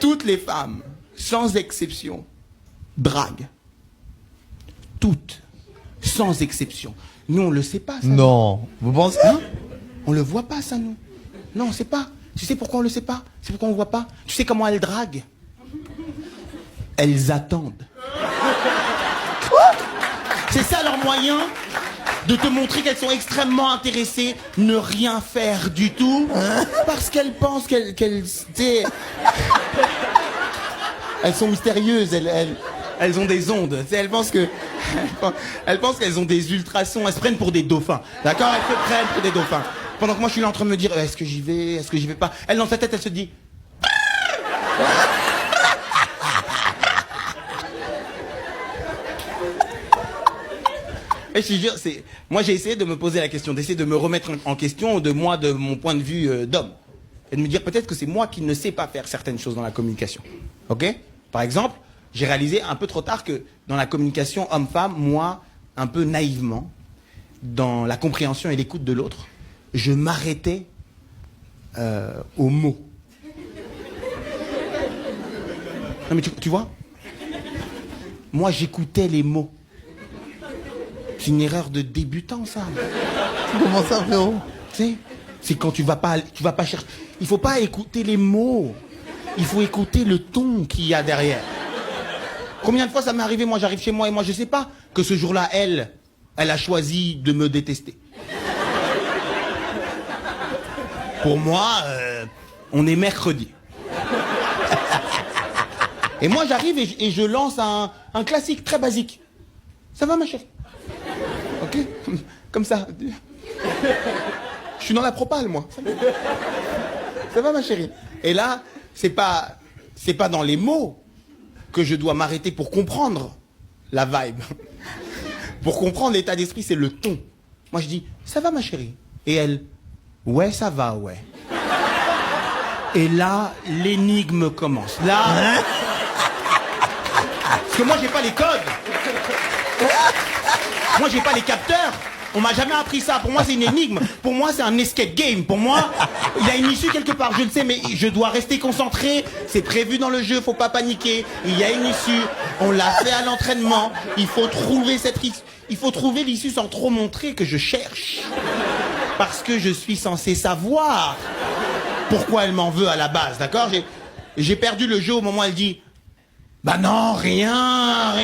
Toutes les femmes, sans exception, draguent. Toutes, sans exception. Nous, on le sait pas, ça. Non. Vous pensez? Hein? On le voit pas, ça, nous. Non, on sait pas. Tu sais pourquoi on le sait pas? C'est pourquoi on voit pas? Tu sais comment elles draguent? Elles attendent. Quoi? C'est ça leur moyen de te montrer qu'elles sont extrêmement intéressées, ne rien faire du tout, parce qu'elles pensent qu'elles sont mystérieuses, elles ont des ondes. Elles pensent qu'elles ont des ultrasons, elles se prennent pour des dauphins. D'accord? Elles se prennent pour des dauphins. Pendant que moi je suis là en train de me dire, est-ce que j'y vais, est-ce que j'y vais pas? Elle, dans sa tête, elle se dit... Et je te jure, moi j'ai essayé de me poser la question, d'essayer de me remettre en question de mon point de vue d'homme. Et de me dire peut-être que c'est moi qui ne sais pas faire certaines choses dans la communication. Ok? Par exemple, j'ai réalisé un peu trop tard que dans la communication homme-femme, moi, un peu naïvement, dans la compréhension et l'écoute de l'autre, je m'arrêtais aux mots. Non mais tu vois? Moi j'écoutais les mots. C'est une erreur de débutant, ça. Comment ça, frérot? Tu sais, c'est quand tu vas pas chercher. Il faut pas écouter les mots. Il faut écouter le ton qu'il y a derrière. Combien de fois ça m'est arrivé, moi j'arrive chez moi et moi je sais pas que ce jour-là, elle a choisi de me détester. Pour moi, on est mercredi. Et moi j'arrive et je lance un classique très basique. Ça va ma chérie? Ok? Comme ça. Je suis dans la propale, moi. Ça va ma chérie? Et là, c'est pas dans les mots que je dois m'arrêter pour comprendre la vibe. Pour comprendre l'état d'esprit, c'est le ton. Moi je dis, ça va ma chérie? Et elle, ouais ça va, ouais. Et là, l'énigme commence. Là... Parce que moi j'ai pas les codes. Moi j'ai pas les capteurs. On m'a jamais appris ça. Pour moi c'est une énigme. Pour moi c'est un escape game. Pour moi, il y a une issue quelque part. Je le sais, mais je dois rester concentré. C'est prévu dans le jeu, faut pas paniquer. Il y a une issue. On l'a fait à l'entraînement. Il faut trouver il faut trouver l'issue sans trop montrer que je cherche. Parce que je suis censé savoir pourquoi elle m'en veut à la base, d'accord? J'ai perdu le jeu au moment où elle dit, bah non, rien.